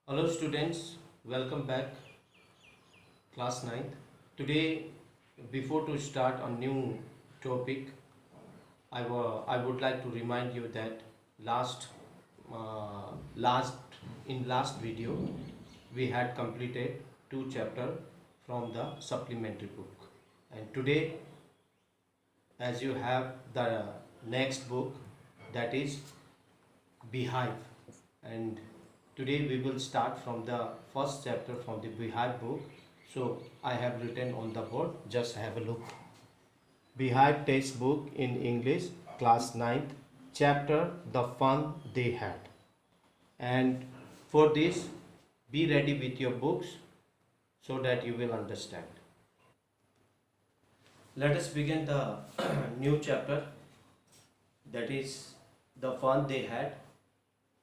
Hello students, welcome back class ninth. Today before to start a new topic, I would like to remind you that last uh, last in last video we had completed two chapter from the supplementary book, and today as you have the next book, that is Beehive, and today we will start from the first chapter from the Beehive book. So I have written on the board, just have a look. Beehive textbook in English, class ninth, chapter The Fun They Had. And for this, be ready with your books so that you will understand. Let us begin the new chapter, that is The Fun They Had.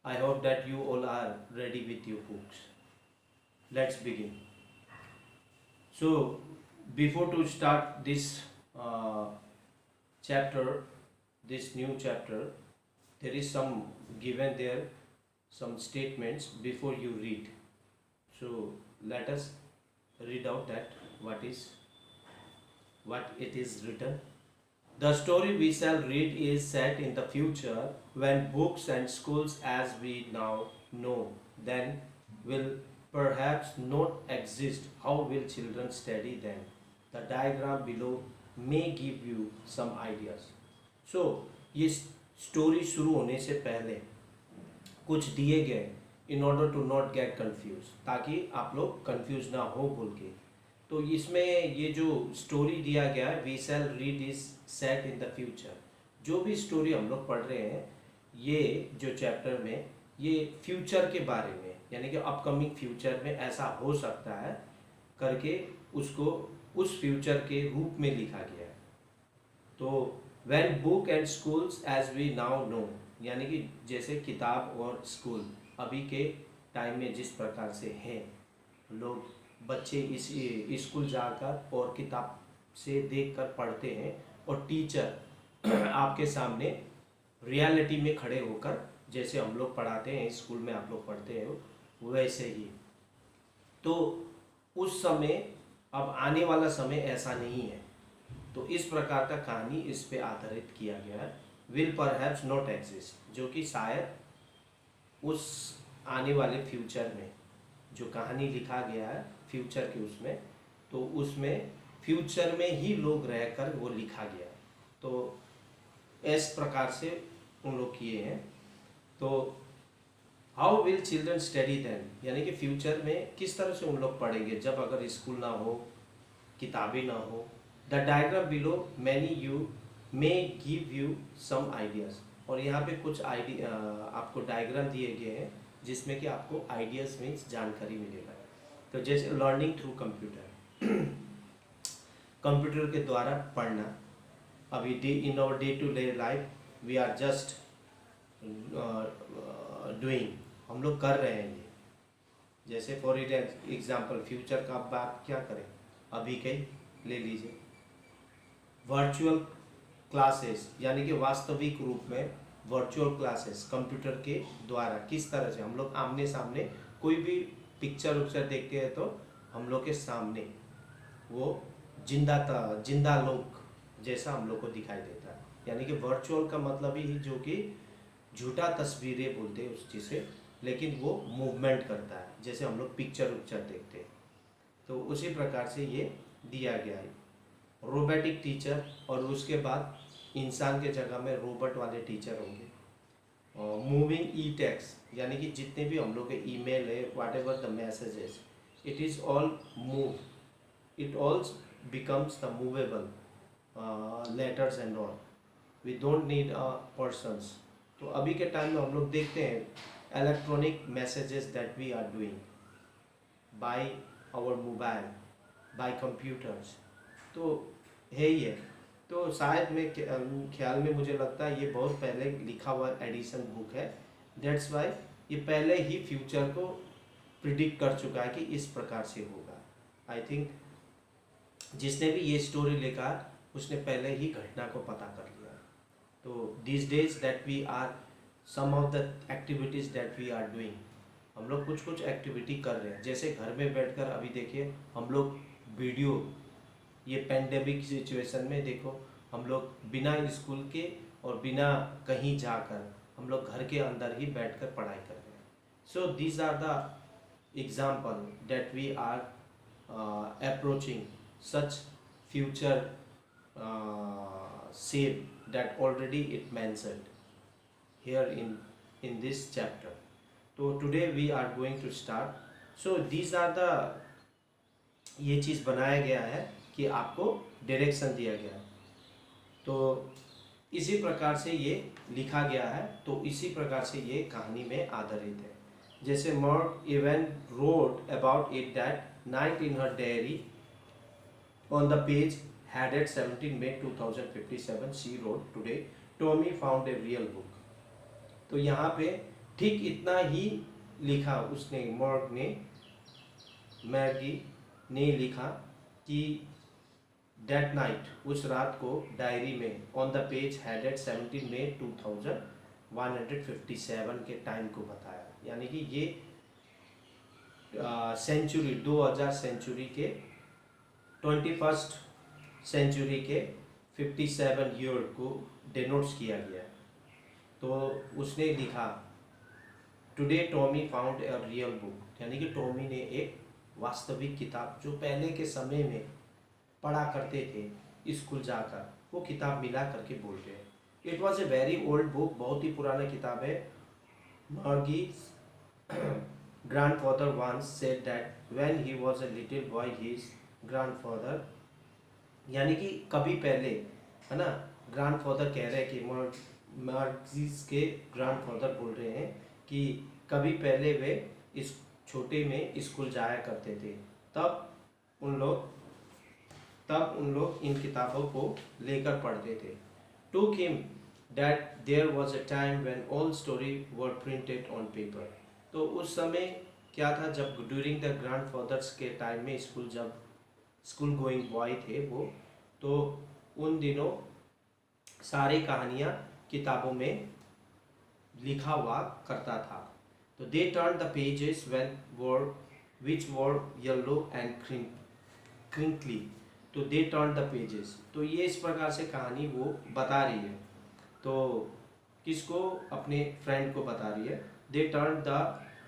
I hope that you all are ready with your books. Let's begin. So, before to start this uh, chapter, this new chapter, there is some given there, some statements before you read. So, let us read out that what it is written. The story we shall read is set in the future when books and schools as we now know then will perhaps not exist. How will children study then? The diagram below may give you some ideas. So, ये story शुरू होने से पहले कुछ दिए गए in order to not get confuse, ताकि आप लोग कंफ्यूज ना हो बोल के। तो इसमें ये जो स्टोरी दिया गया है, we shall read is set in the future. जो भी स्टोरी हम लोग पढ़ रहे हैं, ये जो चैप्टर में ये फ्यूचर के बारे में, यानी कि अपकमिंग फ्यूचर में ऐसा हो सकता है करके उसको उस फ्यूचर के रूप में लिखा गया है। तो when book and schools as we now know, यानी कि जैसे किताब और स्कूल अभी के टाइम में जिस प्रकार से हैं, लोग बच्चे इस स्कूल जाकर और किताब से देखकर पढ़ते हैं, और टीचर आपके सामने रियलिटी में खड़े होकर जैसे हम लोग पढ़ाते हैं, स्कूल में आप लोग पढ़ते हैं वैसे ही। तो उस समय, अब आने वाला समय ऐसा नहीं है। तो इस प्रकार का कहानी इस पे आधारित किया गया है, विल परहैप्स नॉट एग्जिस्ट, जो कि शायद उस आने वाले फ्यूचर में जो कहानी लिखा गया है फ्यूचर के उसमें, तो उसमें फ्यूचर में ही लोग रहकर वो लिखा गया है। तो इस प्रकार से उन लोग किए हैं। तो how will children study then, यानी कि फ्यूचर में किस तरह से उन लोग पढ़ेंगे जब अगर स्कूल ना हो, किताबें ना हो। The diagram below many you may give you some ideas, और यहाँ पे कुछ आइडिया आपको डायग्राम दिए गए हैं जिसमें कि आपको आइडियाज में जानकारी मिलेगा। तो जैसे लर्निंग थ्रू कंप्यूटर, कंप्यूटर के द्वारा पढ़ना। अभी in our day to day life we are just doing, हम लोग कर रहे हैं ये। जैसे फॉर एग्जाम्पल फ्यूचर का अब आप क्या करें, अभी के ले लीजिए। वर्चुअल क्लासेस, यानी कि वास्तविक रूप में वर्चुअल क्लासेस कंप्यूटर के द्वारा किस तरह से हम लोग आमने सामने कोई भी पिक्चर उक्चर देखते हैं तो हम लोग के सामने वो जिंदा लोग जैसा हम लोग को दिखाई देता है। यानी कि वर्चुअल का मतलब ही जो कि झूठा तस्वीरें बोलते हैं उस चीज़ से, लेकिन वो मूवमेंट करता है जैसे हम लोग पिक्चर उक्चर देखते हैं। तो उसी प्रकार से ये दिया गया है। रोबोटिक टीचर, और उसके बाद इंसान के जगह में रोबोट वाले टीचर होंगे। मूविंग ई टेक्स्ट, यानी कि जितने भी हम लोग के ईमेल है, whatever the messages, it is all move, it all becomes the movable letters and all, we don't need a persons. तो अभी के टाइम में हम लोग देखते हैं electronic messages that we are doing by our mobile, by computers, तो है ही है। तो शायद मैं ख्याल में मुझे लगता है ये बहुत पहले लिखा हुआ एडिशन बुक है, दैट्स वाई ये पहले ही फ्यूचर को प्रिडिक्ट कर चुका है कि इस प्रकार से होगा। आई थिंक जिसने भी ये स्टोरी लिखा उसने पहले ही घटना को पता कर लिया। तो this days that we are, some of the activities that we are doing, हम लोग कुछ कुछ एक्टिविटी कर रहे हैं। जैसे घर में बैठकर अभी देखिए हम लोग वीडियो, ये पेंडेमिक सिचुएशन में देखो हम लोग बिना स्कूल के और बिना कहीं जाकर हम लोग घर के अंदर ही बैठकर पढ़ाई कर रहे हैं। So these are the example that we are approaching such future shape that already it mentioned here in this chapter. So today we are going to start. So these are the, ये चीज़ बनाया गया है कि आपको direction दिया गया है, तो इसी प्रकार से ये लिखा गया है, तो इसी प्रकार से ये कहानी में आधारित है। जैसे morgue even road about it that night in her diary on the page headed 17 May 2057 she wrote today Tommy found a real book। तो यहाँ पे ठीक इतना ही लिखा उसने, मैगी ने लिखा कि डेट नाइट, उस रात को डायरी में ऑन द पेज हेडेड 17 मई 2157 के टाइम को बताया, यानी कि ये सेंचुरी 2000 सेंचुरी के 21st सेंचुरी के 57 ईयर को डिनोट्स किया गया। तो उसने लिखा today Tommy found a real book, यानी कि टॉमी ने एक वास्तविक किताब, जो पहले के समय में पढ़ा करते थे स्कूल जाकर, वो किताब मिला करके बोलते हैं। It was a very old book, बहुत ही पुराना किताब है। मॉर्गीज grandfather once said that when he was a little boy his grandfather, यानी कि कभी पहले, है ना, ग्रैंडफादर कह रहे हैं कि मार्क्सिस के ग्रैंडफादर बोल रहे हैं कि कभी पहले वे इस छोटे में स्कूल जाया करते थे, तब उन लोग इन किताबों को लेकर पढ़ते थे। Took him that there was a time when all story were printed on paper. तो उस समय क्या था, जब ड्यूरिंग द ग्रैंडफादर्स के टाइम में जब स्कूल गोइंग बॉय थे वो, तो उन दिनों सारी कहानियाँ किताबों में लिखा हुआ करता था। तो they turn the pages which were yellow and crinkly. तो दे टर्न द पेजेस, तो ये इस प्रकार से कहानी वो बता रही है। तो किसको, अपने फ्रेंड को बता रही है। दे टर्न द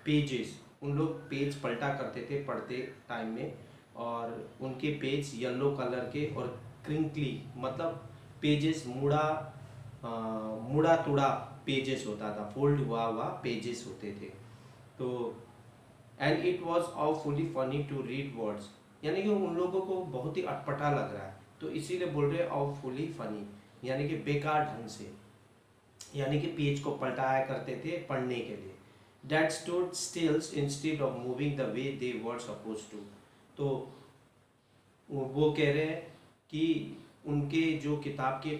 पेजेस, उन लोग पेज पलटा करते थे पढ़ते टाइम में, और उनके पेज येलो कलर के और क्रिंकली मतलब पेजेस मुड़ा तुड़ा पेजेस होता था, फोल्ड हुआ पेजेस होते थे। तो and it was awfully funny to read words, यानी कि उन लोगों को बहुत ही अटपटा लग रहा है, तो इसीलिए बोल रहे awfully फनी, यानी कि बेकार ढंग से, यानी कि पेज को पलटाया करते थे पढ़ने के लिए। That stood still instead of moving the way they were supposed to। तो वो कह रहे हैं कि उनके जो किताब के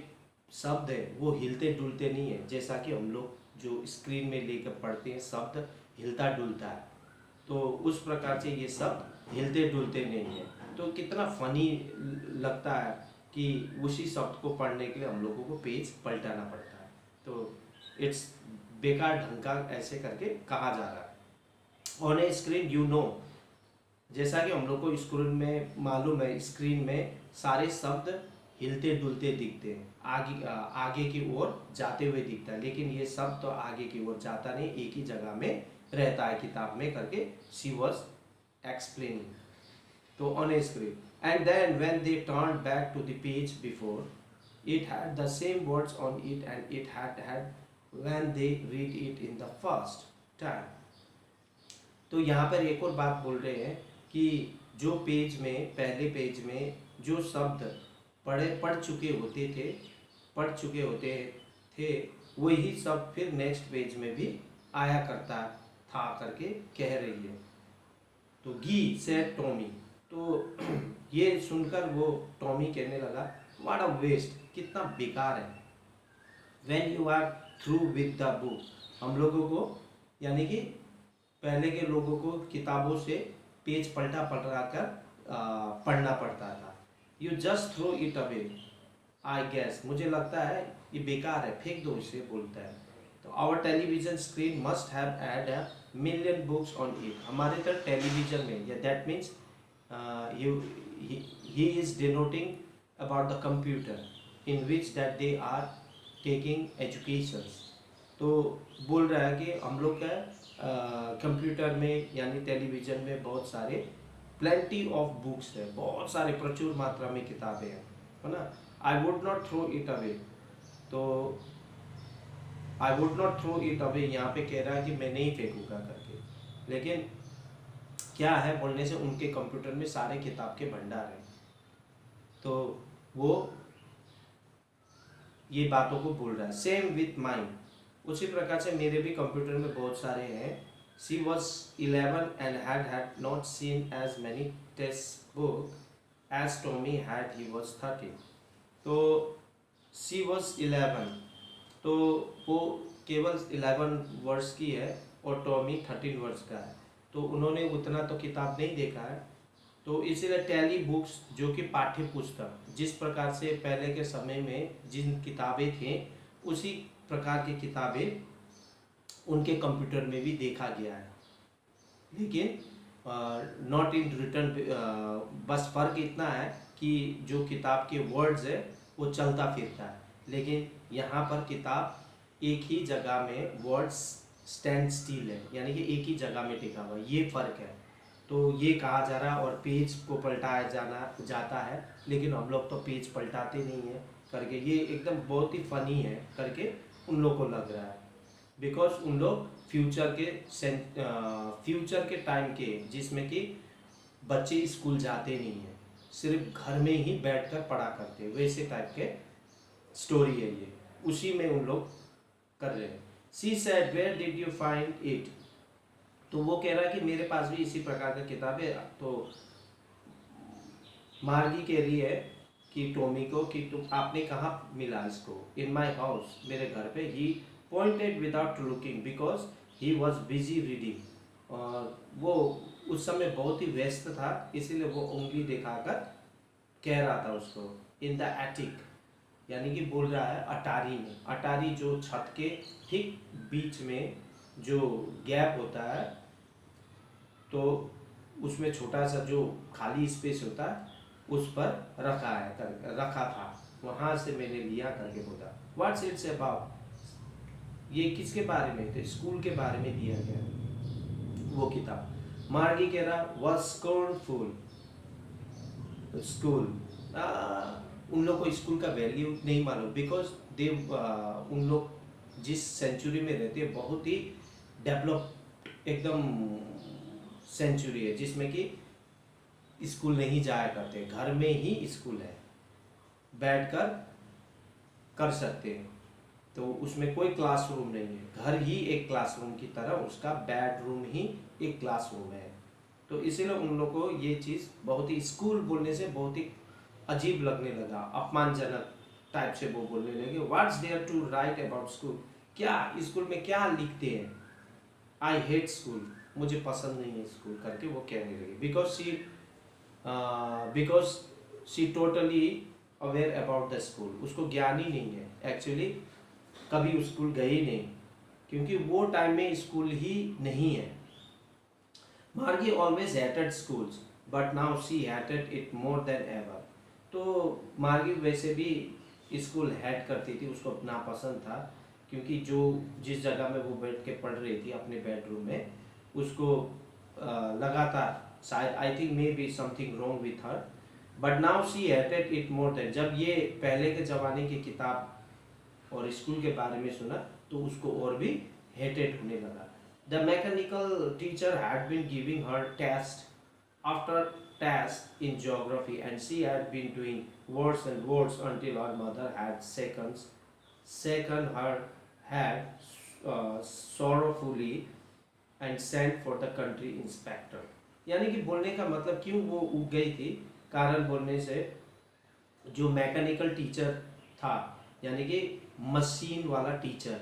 शब्द है वो हिलते डुलते नहीं है, जैसा कि हम लोग जो स्क्रीन में लेकर पढ़ते हैं शब्द हिलता डुलता है, तो उस प्रकार से ये शब्द हिलते डुलते नहीं है। तो कितना फनी लगता है कि उसी शब्द को पढ़ने के लिए हम लोगों को पेज पलटाना पड़ता है। तो इट्स बेकार ढंग का ऐसे करके कहा जा रहा है। On a screen you know, जैसा कि हम लोग को स्क्रीन में मालूम है, स्क्रीन में सारे शब्द हिलते डुलते दिखते हैं, आगे की ओर जाते हुए दिखता है, लेकिन ये शब्द तो आगे की ओर जाता नहीं, एक ही जगह में रहता है किताब में करके शी वॉज एक्सप्लेनिंग। तो on a screen and then when they turn back to the page before it had the same words on it and it had when they read it in the first time। तो यहाँ पर एक और बात बोल रहे हैं कि जो पेज में, पहले पेज में जो शब्द पढ़ चुके होते थे वही शब्द फिर नेक्स्ट पेज में भी आया करता था करके कह रही है। तो गी सेड टॉमी, तो ये सुनकर वो टॉमी कहने लगा व्हाट अ वेस्ट, कितना बेकार है। When you are through with the book, हम लोगों को यानी कि पहले के लोगों को किताबों से पेज पलटा कर पढ़ना पड़ता था। You just throw it away, I guess, मुझे लगता है ये बेकार है, फेंक दो इसे, बोलता है। तो our television screen must have had a million books on it. हमारे तरह टेलीविजन में, या that means he is denoting about the computer in which that they are taking educations. तो बोल रहा है कि हम लोग का कंप्यूटर में यानी टेलीविज़न में बहुत सारे प्लेंटी ऑफ बुक्स है, बहुत सारे प्रचुर मात्रा में किताबें हैं, है ना. I would not throw it away. तो I would not throw it away यहाँ पे कह रहा है कि मैं नहीं फेंकूंगा करके. लेकिन क्या है बोलने से उनके कंप्यूटर में सारे किताब के भंडार हैं. तो वो ये बातों को बोल रहा है. सेम विथ माइंड, उसी प्रकार से मेरे भी कंप्यूटर में बहुत सारे हैं. She was 11 and had not seen as many textbook as Tommy had. He was 13. तो शी वॉज 11, तो वो केवल 11 वर्ष की है और टॉमी 13 वर्ष का है. तो उन्होंने उतना तो किताब नहीं देखा है. तो इसीलिए टैली बुक्स जो कि पाठ्य पुस्तक, जिस प्रकार से पहले के समय में जिन किताबें थी उसी प्रकार की किताबें उनके कंप्यूटर में भी देखा गया है. लेकिन नॉट इन रिटर्न. बस फर्क इतना है कि जो किताब के वर्ड्स है वो चलता फिरता है, लेकिन यहाँ पर किताब एक ही जगह में वर्ड्स स्टैंड स्टिल है, यानी कि एक ही जगह में टिका हुआ. ये फ़र्क है. तो ये कहा जा रहा है और पेज को पलटाया जाता है, लेकिन हम लोग तो पेज पलटाते नहीं है करके. ये एकदम बहुत ही फनी है करके उन लोग को लग रहा है, बिकॉज उन लोग फ्यूचर के टाइम के जिसमें कि बच्चे स्कूल जाते नहीं हैं, सिर्फ घर में ही बैठकर पढ़ा करते हैं, वैसे टाइप के स्टोरी है ये. उसी में उन लोग कर रहे हैं. She said where did you find it. तो वो कह रहा है कि मेरे पास भी इसी प्रकार का किताब है. तो मार्गी कह रही है कि टॉमी को कि तुम आपने कहाँ मिला इसको. इन माई हाउस, मेरे घर पे. He pointed without looking because he was busy reading. और वो उस समय बहुत ही व्यस्त था, इसीलिए वो उंगली दिखाकर कह रहा था उसको. इन द एटिक, यानी कि बोल रहा है अटारी में. अटारी जो छत के ठीक बीच में जो गैप होता है, तो उसमें छोटा सा जो खाली स्पेस होता है उस पर रखा था. वहाँ से मैंने लिया करके बोला. What's it's about. ये किसके बारे में थे. स्कूल के बारे में दिया गया वो किताब. मार्गी कह रहा वॉज स्कॉर्नफुल. स्कूल, उन लोग को स्कूल का वैल्यू नहीं मालूम, बिकॉज दे उन लोग जिस सेंचुरी में रहते हैं बहुत ही डेवलप एकदम सेंचुरी है, जिसमें कि स्कूल नहीं जाया करते, घर में ही स्कूल है, बैठकर कर सकते हैं. तो उसमें कोई क्लासरूम नहीं है. घर ही एक क्लासरूम की तरह, उसका बेडरूम ही एक क्लासरूम है. तो इसीलिए उन लोगों को ये चीज़ बहुत ही, स्कूल बोलने से बहुत ही अजीब लगने लगा, अपमानजनक टाइप से वो बोलने लगे. What's there to write about school. क्या स्कूल में क्या लिखते हैं. आई हेट स्कूल, मुझे पसंद नहीं है स्कूल करके वो कहने लगे. Because she totally aware about the school. उसको ज्ञान ही नहीं है, एक्चुअली कभी स्कूल गए ही नहीं, क्योंकि वो टाइम में स्कूल ही नहीं है. मार्गी always hated schools but now she hated it more than ever. तो मार्गी वैसे भी स्कूल हेट करती थी, उसको नापसंद था, क्योंकि जो जिस जगह में वो बैठ के पढ़ रही थी अपने बेडरूम में, उसको लगातार शायद I think may be something wrong with her. But now she hated it more than. जब ये पहले के ज़माने की किताब और स्कूल के बारे में सुना तो उसको और भी हेटेड होने लगा. The mechanical teacher had been giving her test after test in geography and she had been doing words and words until her mother had shaken her head sorrowfully and sent for the country inspector. यानी कि बोलने का मतलब क्यों वो उग गई थी, कारण बोलने से जो मैकेनिकल टीचर था, यानी कि मशीन वाला टीचर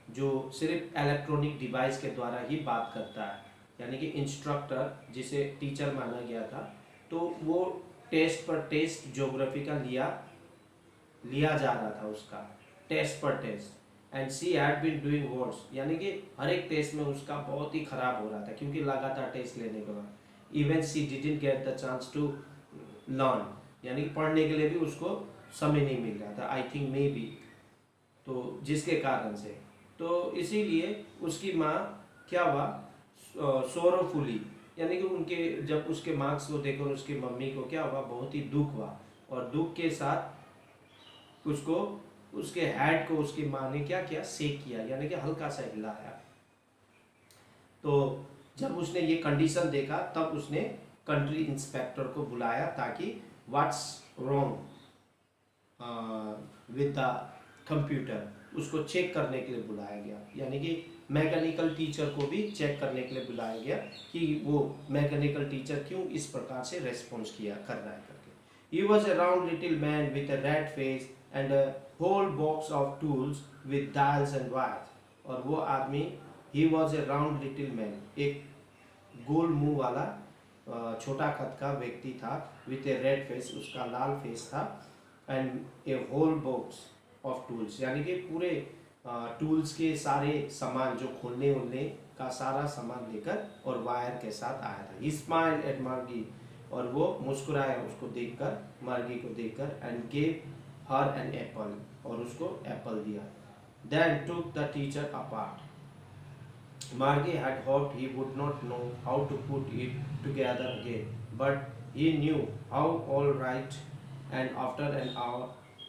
जो सिर्फ इलेक्ट्रॉनिक डिवाइस के द्वारा ही बात करता है, यानी कि इंस्ट्रक्टर जिसे टीचर माना गया था, तो वो टेस्ट पर टेस्ट ज्योग्राफी का लिया जा रहा था, उसका टेस्ट पर test. And she had been doing worse, यानी कि हर एक टेस्ट में उसका बहुत ही खराब हो रहा था क्योंकि लगातार टेस्ट लेने के बाद even she didn't get the chance to learn, यानी कि पढ़ने के लिए भी उसको समय नहीं मिल रहा था, आई थिंक मे बी, तो जिसके कारण से तो इसीलिए उसकी माँ क्या हुआ, सोरोफुली, यानी कि उनके जब उसके मार्क्स को देखकर उसकी मम्मी को क्या हुआ, बहुत ही दुख हुआ, और दुख के साथ उसको उसके हेड को उसकी माँ ने क्या किया, सेक किया, यानी कि हल्का सा हिलाया। तो जब उसने ये कंडीशन देखा तब उसने कंट्री इंस्पेक्टर को बुलाया ताकि what's wrong with the computer, उसको चेक करने के लिए बुलाया गया, यानी कि मैकेनिकल टीचर को भी चेक करने के लिए बुलाया गया कि वो मैकेनिकल टीचर क्यों इस प्रकार से रेस्पॉन्स किया कर रहा है करके। He was a round little man with a red face and a whole box of tools with dials and wires, और वो आदमी, he was a round little man, एक गोल मुंह वाला छोटा कद का व्यक्ति था, विथ ए रेड फेस, उसका लाल फेस था, and a whole box of tools, यानी कि पूरे टूल्स के सारे सामान जो खोलने वोलने का सारा सामान लेकर और वायर के साथ आया था। ही स्माइल्ड एट मार्गी, और वो मुस्कुराया उसको देखकर, मार्गी को देखकर, and gave her an apple, और उसको एप्पल दिया। Then took the teacher apart. Margie had hoped he would not know how to put it together again, but he knew how all right, and after an hour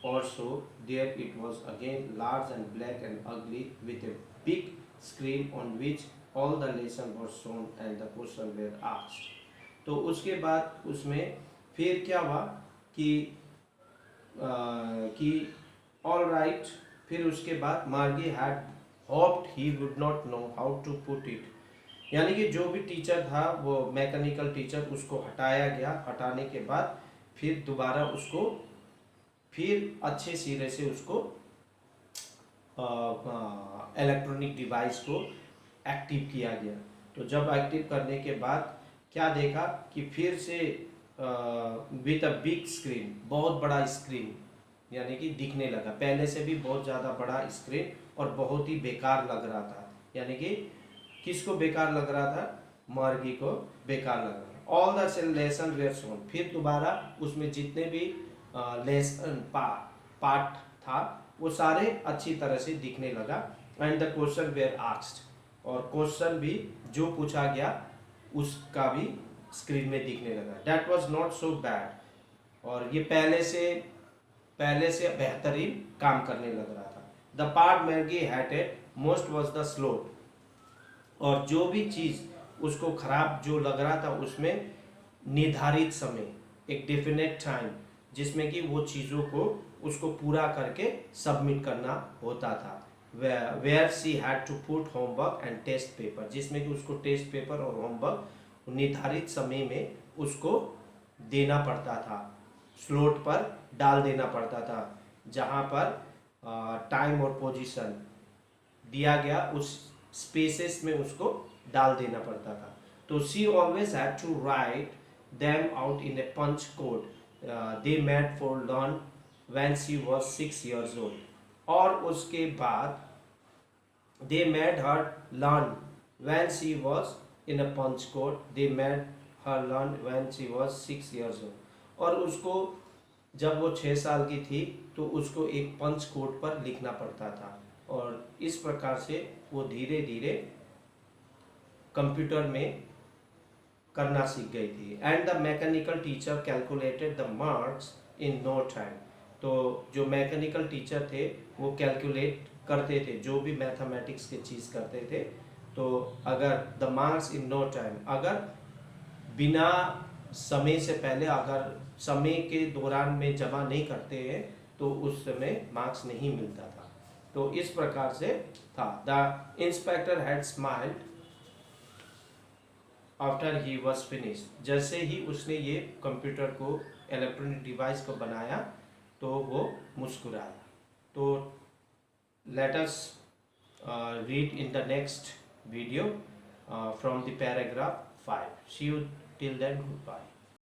or so, there it was again, large and black and ugly, with a big screen on which all the lesson was shown and the question were asked. तो उसके बाद उसमें फिर क्या हुआ कि all right, फिर उसके बाद मार्गी had hoped he would not know how to put it, यानी कि जो भी टीचर था वो मैकेनिकल टीचर, उसको हटाया गया, हटाने के बाद फिर दोबारा उसको फिर अच्छे सिरे से उसको इलेक्ट्रॉनिक डिवाइस को एक्टिव किया गया। तो जब एक्टिव करने के बाद क्या देखा कि फिर से विथ अ बिग स्क्रीन, बहुत बड़ा स्क्रीन, यानी कि दिखने लगा, पहले से भी बहुत ज़्यादा बड़ा स्क्रीन, और बहुत ही बेकार लग रहा था, यानी कि किसको बेकार लग रहा था, मार्गी को बेकार लग रहा था। All the lesson were shown, फिर दोबारा उसमें जितने भी लेसन पार्ट था वो सारे अच्छी तरह से दिखने लगा, and the question were asked, और क्वेश्चन भी जो पूछा गया उसका भी स्क्रीन में दिखने लगा। That was not so bad, और ये पहले से बेहतरीन काम करने लग रहा था। The part Maggi hatted most was the slot, और जो भी चीज़ उसको खराब जो लग रहा था उसमें निर्धारित समय, एक डेफिनेट टाइम, जिसमें कि वो चीज़ों को उसको पूरा करके सबमिट करना होता था। Where she had to put homework and test paper, जिसमें कि उसको टेस्ट पेपर और होमवर्क निर्धारित समय में उसको देना पड़ता था, स्लॉट पर डाल देना पड़ता था, जहाँ पर टाइम और पोजीशन दिया गया उस स्पेसेस में उसको डाल देना पड़ता था। तो she always had to write them out in a punch code they made for learn when she was 6 years old, और उसके बाद they made her learn when she was in a punch code, they made her learn when she was 6 years old, और उसको जब वो 6 साल की थी तो उसको एक पंच कोड पर लिखना पड़ता था, और इस प्रकार से वो धीरे धीरे कंप्यूटर में करना सीख गई थी। And the mechanical teacher calculated the marks in no time, तो जो मैकेनिकल टीचर थे वो कैलकुलेट करते थे, जो भी मैथमेटिक्स की चीज़ करते थे, तो अगर the marks in no time, अगर बिना समय से पहले, अगर समय के दौरान में जमा नहीं करते हैं तो उस समय मार्क्स नहीं मिलता था। तो इस प्रकार से था। The inspector had smiled after he was finish, जैसे ही उसने ये कंप्यूटर को, इलेक्ट्रॉनिक डिवाइस को बनाया तो वो मुस्कुराया। तो let us read in the next video from the paragraph 5. See you till then, goodbye.